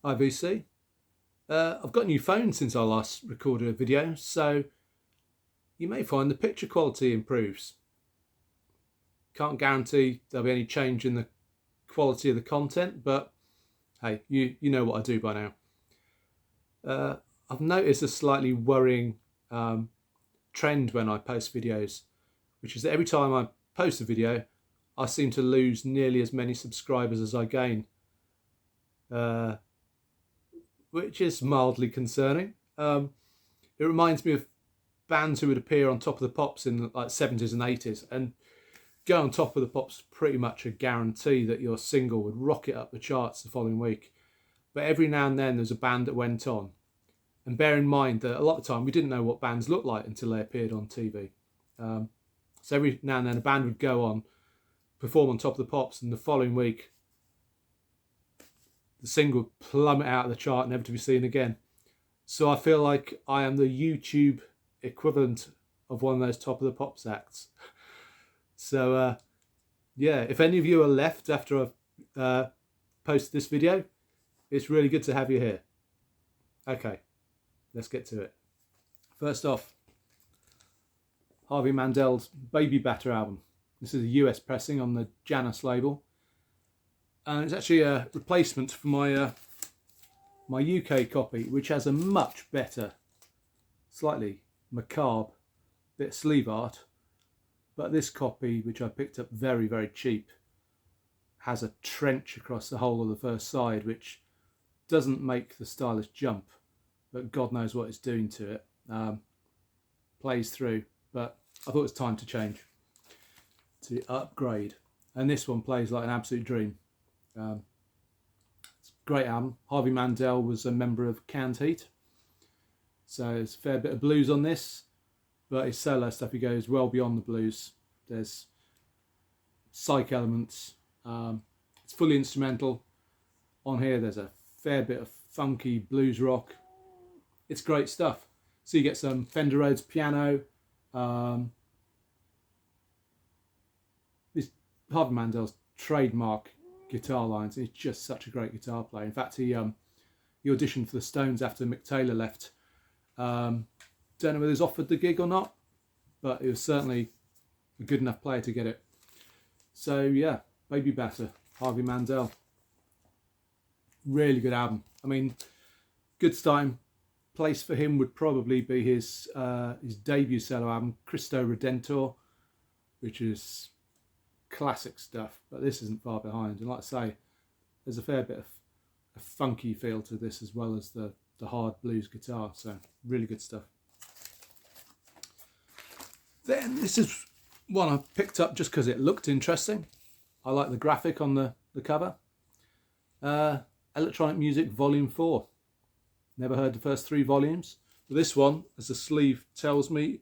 Hi VC. I've got a new phone since I last recorded a video, so you may find the picture quality improves. Can't guarantee there'll be any change in the quality of the content, but hey, you know what I do by now. I've noticed a slightly worrying trend when I post videos, which is that every time I post a video, I seem to lose nearly as many subscribers as I gain, which is mildly concerning. It reminds me of bands who would appear on Top of the Pops in the 70s and 80s, and go on Top of the Pops pretty much a guarantee that your single would rocket up the charts the following week. But every now and then there's a band that went on. And bear in mind that a lot of the time we didn't know what bands looked like until they appeared on TV. So every now and then a band would go on, perform on Top of the Pops, and the following week the single would plummet out of the chart, never to be seen again. So I feel like I am the YouTube equivalent of one of those Top of the Pops acts. So yeah, if any of you are left after I've posted this video, it's really good to have you here. Okay, let's get to it. First off, Harvey Mandel's Baby Batter album. This is a US pressing on the Janus label. And it's actually a replacement for my my UK copy, which has a much better, slightly macabre bit of sleeve art. But this copy, which I picked up very, very cheap, has a trench across the whole of the first side, which doesn't make the stylus jump, but God knows what it's doing to it. Plays through, but I thought it was time to change, to upgrade. And this one plays like an absolute dream. It's a great album. Harvey Mandel was a member of Canned Heat, so there's a fair bit of blues on this, but his solo stuff, he goes well beyond the blues. There's psych elements. It's fully instrumental. On here there's a fair bit of funky blues rock. It's great stuff. So you get some Fender Rhodes piano. This Harvey Mandel's trademark guitar lines. He's just such a great guitar player. In fact, he auditioned for the Stones after Mick Taylor left. Don't know whether he was offered the gig or not, but he was certainly a good enough player to get it. So yeah, Baby Batter, Harvey Mandel. Really good album. I mean, good starting place for him would probably be his debut solo album, Cristo Redentor, which is classic stuff, but this isn't far behind. And like I say, there's a fair bit of a funky feel to this as well as the hard blues guitar, so really good stuff. Then this is one I picked up just because it looked interesting. I like the graphic on the cover. Electronic Music Volume 4. Never heard the first 3 volumes. But this one, as the sleeve tells me,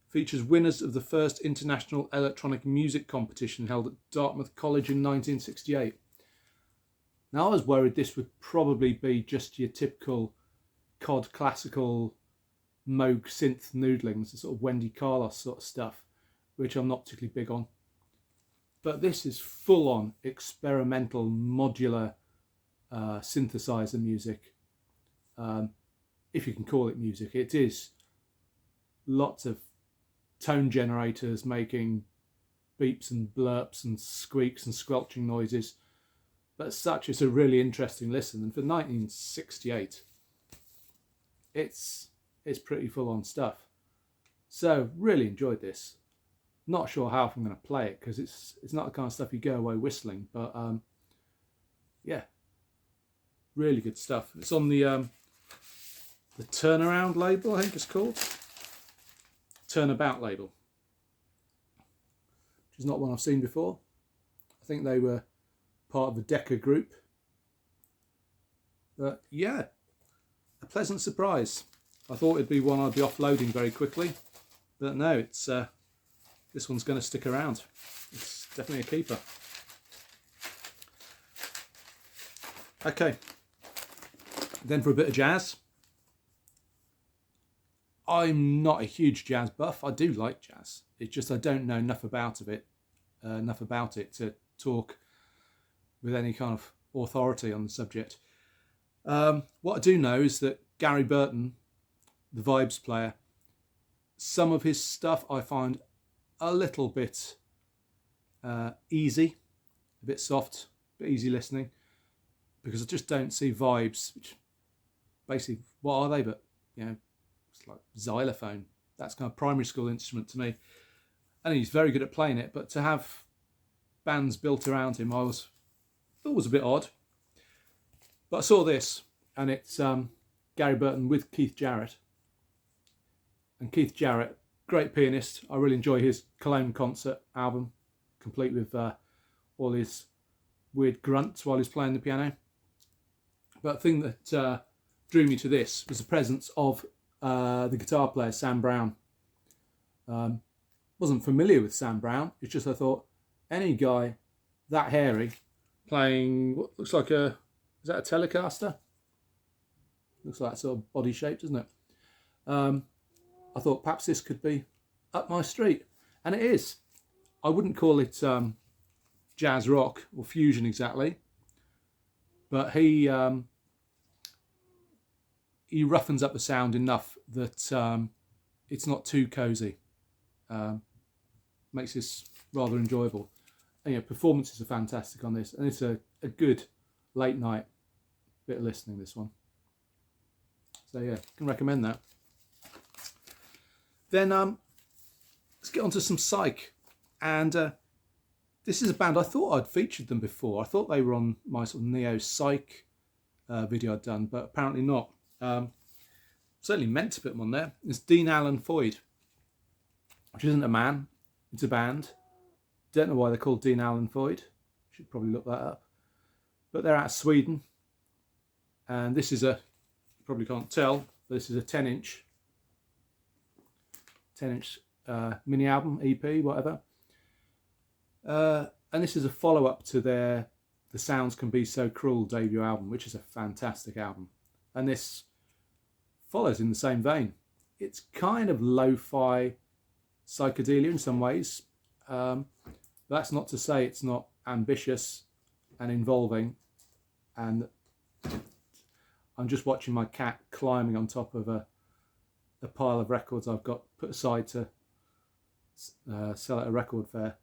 features winners of the first International Electronic Music Competition held at Dartmouth College in 1968. Now I was worried this would probably be just your typical COD classical Moog synth noodlings, the sort of Wendy Carlos sort of stuff, which I'm not particularly big on. But this is full-on experimental modular synthesizer music, if you can call it music. It is lots of tone generators making beeps and blurps and squeaks and squelching noises, but as such it's a really interesting listen. And for 1968 it's pretty full-on stuff. So really enjoyed this. Not sure how I'm going to play it because it's not the kind of stuff you go away whistling, but yeah, really good stuff. It's on the Turnaround label, I think it's called. Turnabout label, which is not one I've seen before. I think they were part of the Decca group. But yeah, a pleasant surprise. I thought it'd be one I'd be offloading very quickly, but no, it's this one's going to stick around. It's definitely a keeper. Okay, then for a bit of jazz. I'm not a huge jazz buff. I do like jazz. It's just I don't know enough about it to talk with any kind of authority on the subject. What I do know is that Gary Burton, the Vibes player, some of his stuff I find a little bit easy, a bit soft, a bit easy listening, because I just don't see Vibes, which basically, what are they but, it's like xylophone. That's kind of primary school instrument to me. And he's very good at playing it, but to have bands built around him, I thought was a bit odd. But I saw this, and it's Gary Burton with Keith Jarrett. And Keith Jarrett, great pianist. I really enjoy his Cologne concert album, complete with all his weird grunts while he's playing the piano. But the thing that drew me to this was the presence of the guitar player, Sam Brown. Wasn't familiar with Sam Brown. It's just I thought, any guy that hairy playing what looks like is that a Telecaster? Looks like that sort of body shape, doesn't it? I thought perhaps this could be up my street. And it is. I wouldn't call it jazz rock or fusion exactly. But he roughens up the sound enough that it's not too cosy. Makes this rather enjoyable. And, performances are fantastic on this, and it's a good late night bit of listening, this one. So yeah, can recommend that. Then let's get on to some psych. And this is a band, I thought I'd featured them before. I thought they were on my sort of neo psych video I'd done, but apparently not. Certainly meant to put them on there. It's Dean Allen Floyd, which isn't a man, it's a band. Don't know why they're called Dean Allen Floyd. Should probably look that up. But they're out of Sweden. And this is you probably can't tell, but this is a 10-inch mini album, EP, whatever. And this is a follow-up to their The Sounds Can Be So Cruel debut album, which is a fantastic album. And this follows in the same vein. It's kind of lo-fi psychedelia in some ways. That's not to say it's not ambitious and involving. And I'm just watching my cat climbing on top of a pile of records I've got put aside to sell at a record fair.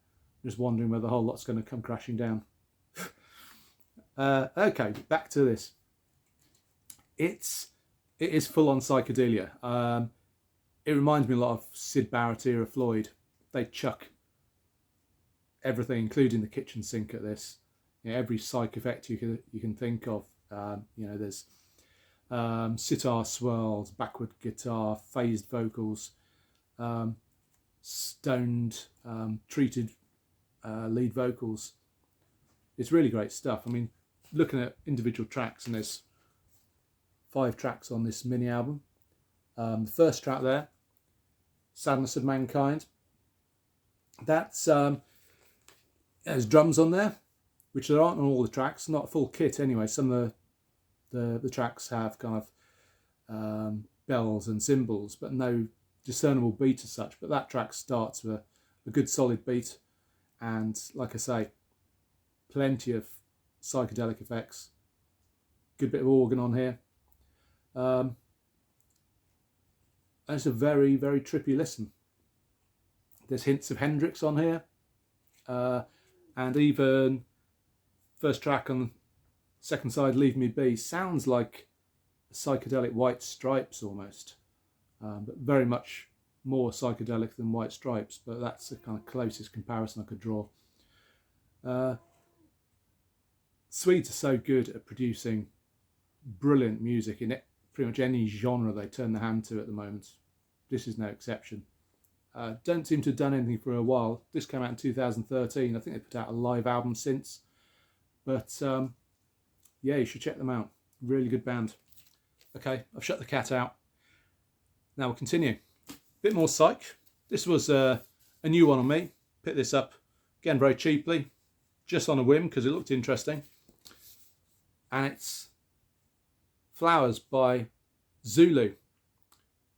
Just wondering whether the whole lot's going to come crashing down. Okay, back to this. It is full on psychedelia. It reminds me a lot of Syd Barrett era Floyd. They chuck everything, including the kitchen sink, at this. Every psych effect you can think of. There's sitar swirls, backward guitar, phased vocals, stoned, treated lead vocals. It's really great stuff. I mean, looking at individual tracks, and there's 5 tracks on this mini album. The first track there, Sadness of Mankind. That's there's drums on there, which there aren't on all the tracks. Not a full kit anyway. Some of the tracks have kind of bells and cymbals, but no discernible beat as such. But that track starts with a good solid beat, and like I say, plenty of psychedelic effects. Good bit of organ on here. And it's a very, very trippy listen. There's hints of Hendrix on here, and even first track on second side, Leave Me Be, sounds like a psychedelic White Stripes almost, but very much more psychedelic than White Stripes, but that's the kind of closest comparison I could draw. Swedes are so good at producing brilliant music in it. Pretty much any genre they turn their hand to at the moment. This is no exception. Don't seem to have done anything for a while. This came out in 2013. I think they put out a live album since. But yeah, you should check them out. Really good band. Okay, I've shut the cat out. Now we'll continue. Bit more psych. This was a new one on me. Picked this up, again, very cheaply. Just on a whim, because it looked interesting. And it's Flowers by Zulu,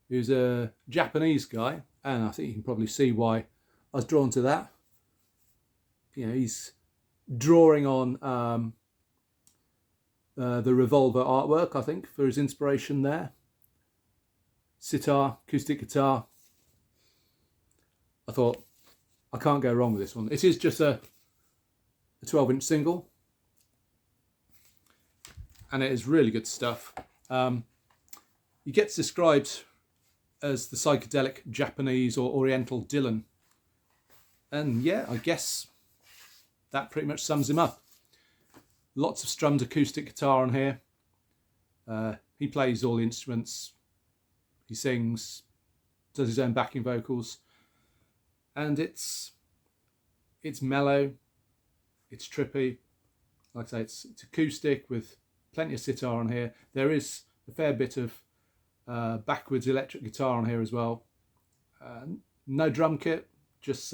who's a Japanese guy, and I think you can probably see why I was drawn to that. He's drawing on the Revolver artwork, I think, for his inspiration there. Sitar, acoustic guitar. I thought, I can't go wrong with this one. It is just a 12-inch single, and it is really good stuff. He gets described as the psychedelic Japanese or Oriental Dylan, and yeah, I guess that pretty much sums him up. Lots of strummed acoustic guitar on here. He plays all the instruments. He sings, does his own backing vocals, and it's mellow, it's trippy. Like I say, it's acoustic with plenty of sitar on here. There is a fair bit of backwards electric guitar on here as well. No drum kit, just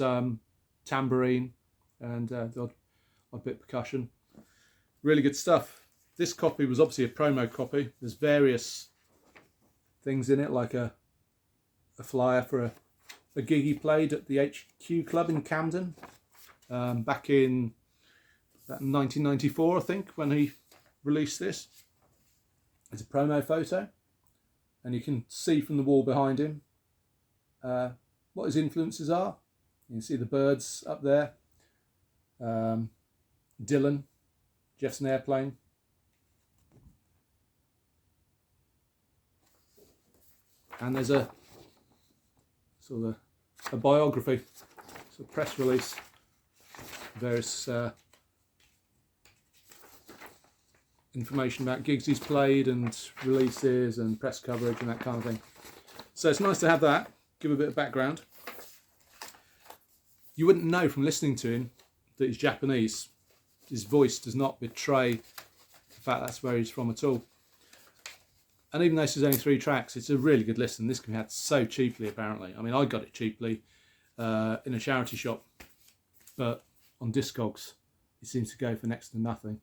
tambourine and the odd bit of percussion. Really good stuff. This copy was obviously a promo copy. There's various things in it, like a flyer for a gig he played at the HQ Club in Camden back in 1994, I think, when he released this. It's a promo photo, and you can see from the wall behind him what his influences are. You can see the Byrds up there, Dylan, Jefferson Airplane. And there's a sort of a biography, so a press release, various information about gigs he's played and releases and press coverage and that kind of thing. So it's nice to have that, give a bit of background. You wouldn't know from listening to him that he's Japanese. His voice does not betray the fact that's where he's from at all. And even though this is only 3 tracks, it's a really good listen. This can be had so cheaply, apparently. I mean, I got it cheaply in a charity shop, but on Discogs, it seems to go for next to nothing.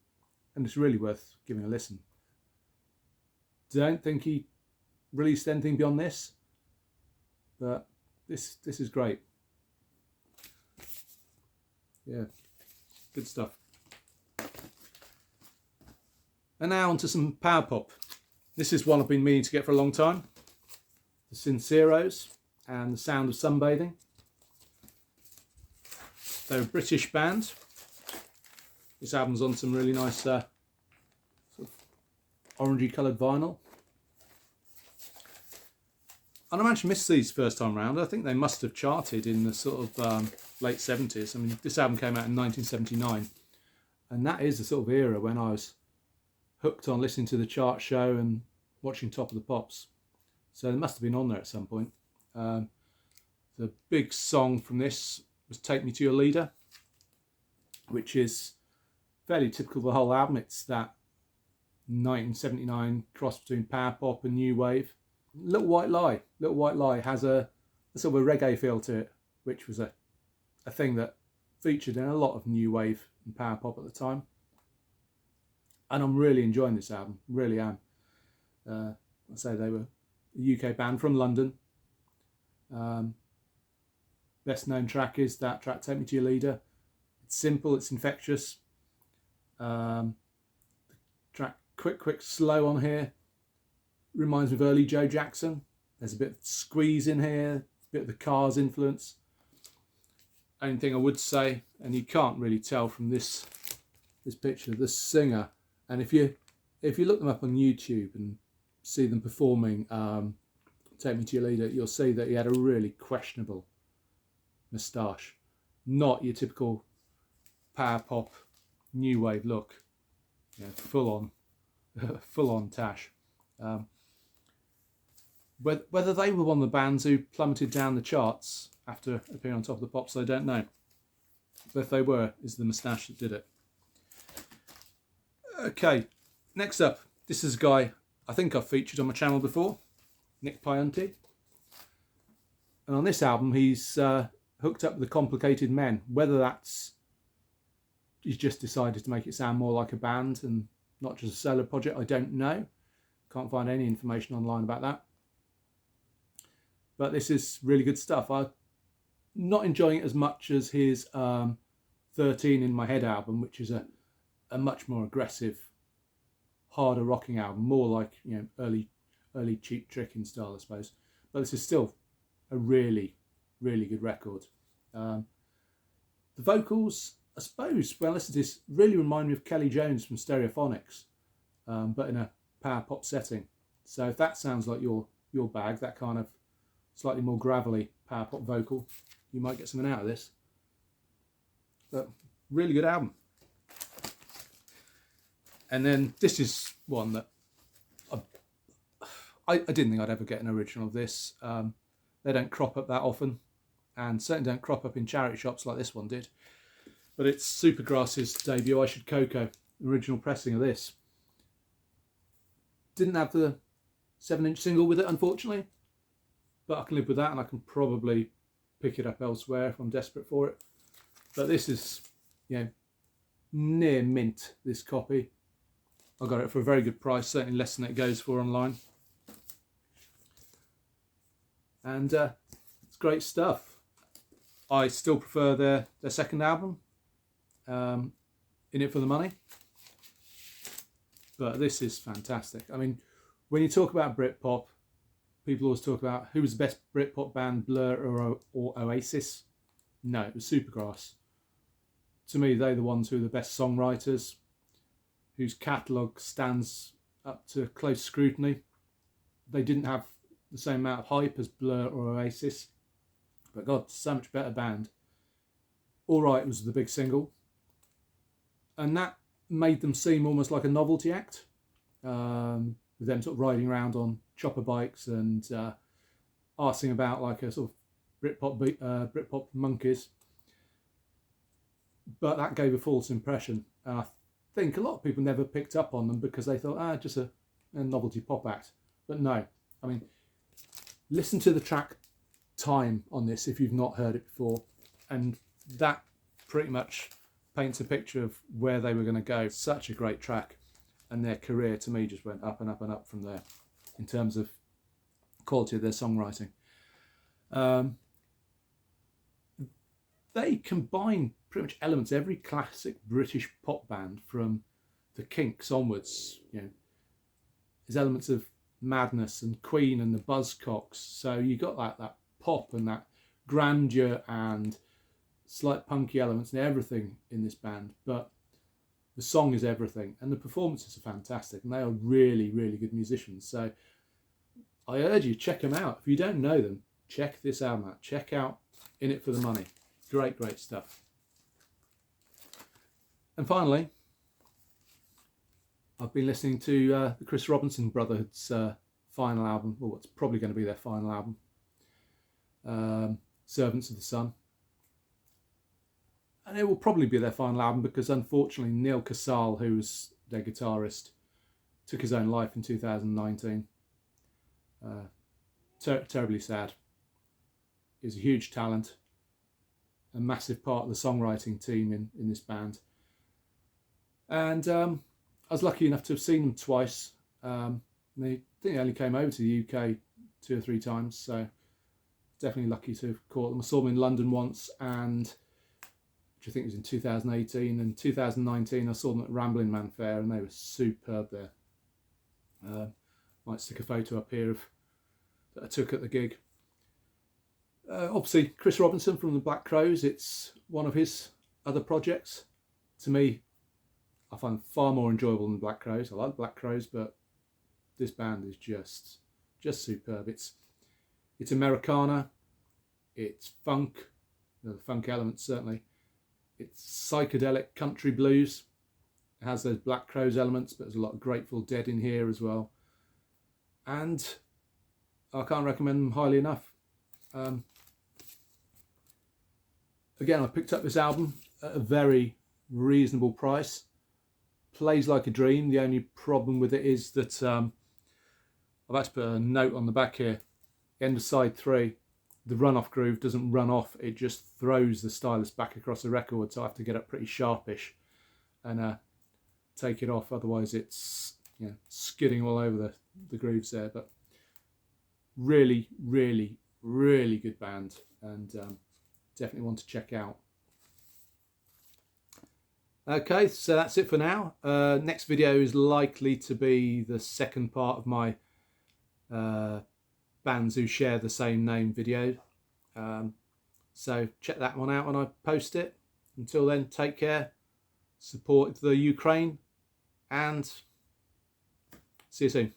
And it's really worth giving a listen. Don't think he released anything beyond this, but this is great. Yeah, good stuff. And now onto some power pop. This is one I've been meaning to get for a long time. The Cinceros and The Sound of Sunbathing. They're a British band. This album's on some really nice sort of orangey coloured vinyl. And I managed to miss these first time round. I think they must have charted in the sort of late 70s. I mean, this album came out in 1979. And that is the sort of era when I was hooked on listening to the chart show and watching Top of the Pops. So they must have been on there at some point. The big song from this was Take Me to Your Leader, which is fairly typical of the whole album. It's that 1979 cross between power pop and new wave. Little White Lie has a sort of a reggae feel to it, which was a thing that featured in a lot of new wave and power pop at the time. And I'm really enjoying this album, really am. I say they were a UK band from London. Best known track is that track, Take Me to Your Leader. It's simple, it's infectious. The track Quick Slow on here reminds me of early Joe Jackson. There's a bit of squeeze in here, a bit of the Cars influence. Only thing I would say, and you can't really tell from this picture, the singer, and if you look them up on YouTube and see them performing Take Me to Your Leader, you'll see that he had a really questionable moustache. Not your typical power pop new wave look. Yeah, full on tash. Whether they were one of the bands who plummeted down the charts after appearing on Top of the Pops, I don't know. But if they were, it's the moustache that did it. Okay, next up, this is a guy I think I've featured on my channel before, Nick Pianti. And on this album, he's hooked up with the Complicated Men. Whether that's he's just decided to make it sound more like a band and not just a solo project, I don't know. Can't find any information online about that. But this is really good stuff. I'm not enjoying it as much as his 13 in My Head album, which is a much more aggressive harder rocking album, more like, you know, early Cheap Trick in style, I suppose. But this is still a really, really good record. The vocals, I suppose, when I listen to this, really remind me of Kelly Jones from Stereophonics, but in a power pop setting. So if that sounds like your bag, that kind of slightly more gravelly power pop vocal, you might get something out of this. But really good album. And then this is one that I didn't think I'd ever get an original of this. They don't crop up that often, and certainly don't crop up in charity shops like this one did. But it's Supergrass's debut, I Should Coco, original pressing of this. Didn't have the 7-inch single with it, unfortunately, but I can live with that, and I can probably pick it up elsewhere if I'm desperate for it. But this is, you know, near mint, this copy. I got it for a very good price, certainly less than it goes for online. And it's great stuff. I still prefer their second album, In It For The Money. But this is fantastic. I mean, when you talk about Britpop, people always talk about who was the best Britpop band, Blur or Oasis. No, it was Supergrass. To me, they're the ones who are the best songwriters, whose catalogue stands up to close scrutiny. They didn't have the same amount of hype as Blur or Oasis, but God, so much better band. All Right was the big single, and that made them seem almost like a novelty act, with them sort of riding around on chopper bikes and arsing about like a sort of Britpop monkeys. But that gave a false impression. I think a lot of people never picked up on them because they thought, just a novelty pop act. But no, I mean, listen to the track Time on this if you've not heard it before, and that pretty much paints a picture of where they were going to go. Such a great track, and their career to me just went up and up and up from there in terms of quality of their songwriting. They combine pretty much elements of every classic British pop band from the Kinks onwards. You know, there's elements of Madness and Queen and the Buzzcocks. So you got that pop and that grandeur and slight punky elements and everything in this band. But the song is everything, and the performances are fantastic, and they are really, really good musicians. So I urge you, check them out. If you don't know them, check this album out. Check out In It For The Money. Great, great stuff. And finally, I've been listening to the Chris Robinson Brotherhood's final album, or what's probably going to be their final album, Servants of the Sun. And it will probably be their final album because, unfortunately, Neil Casale, who was their guitarist, took his own life in 2019. Terribly sad. He's a huge talent, a massive part of the songwriting team in this band. And I was lucky enough to have seen them twice. I think they only came over to the UK 2 or 3 times, so definitely lucky to have caught them. I saw them in London once, and which I think was in 2018, and 2019 I saw them at Ramblin' Man Fair, and they were superb there. Might stick a photo up here that I took at the gig. Obviously, Chris Robinson from the Black Crowes, it's one of his other projects. To me, I find far more enjoyable than Black Crowes. I like Black Crowes, but this band is just superb. It's Americana, it's funk, the funk elements certainly. It's psychedelic country blues. It has those Black Crowes elements, but there's a lot of Grateful Dead in here as well. And I can't recommend them highly enough. Again, I picked up this album at a very reasonable price. Plays like a dream. The only problem with it is that I've had to put a note on the back here. End of side 3, the runoff groove doesn't run off. It just throws the stylus back across the record, so I have to get up pretty sharpish and take it off. Otherwise, it's skidding all over the grooves there. But really, really, really good band, and definitely one to check out. Okay, so that's it for now. Next video is likely to be the second part of my bands who share the same name video. So check that one out when I post it. Until then, take care, support the Ukraine, and see you soon.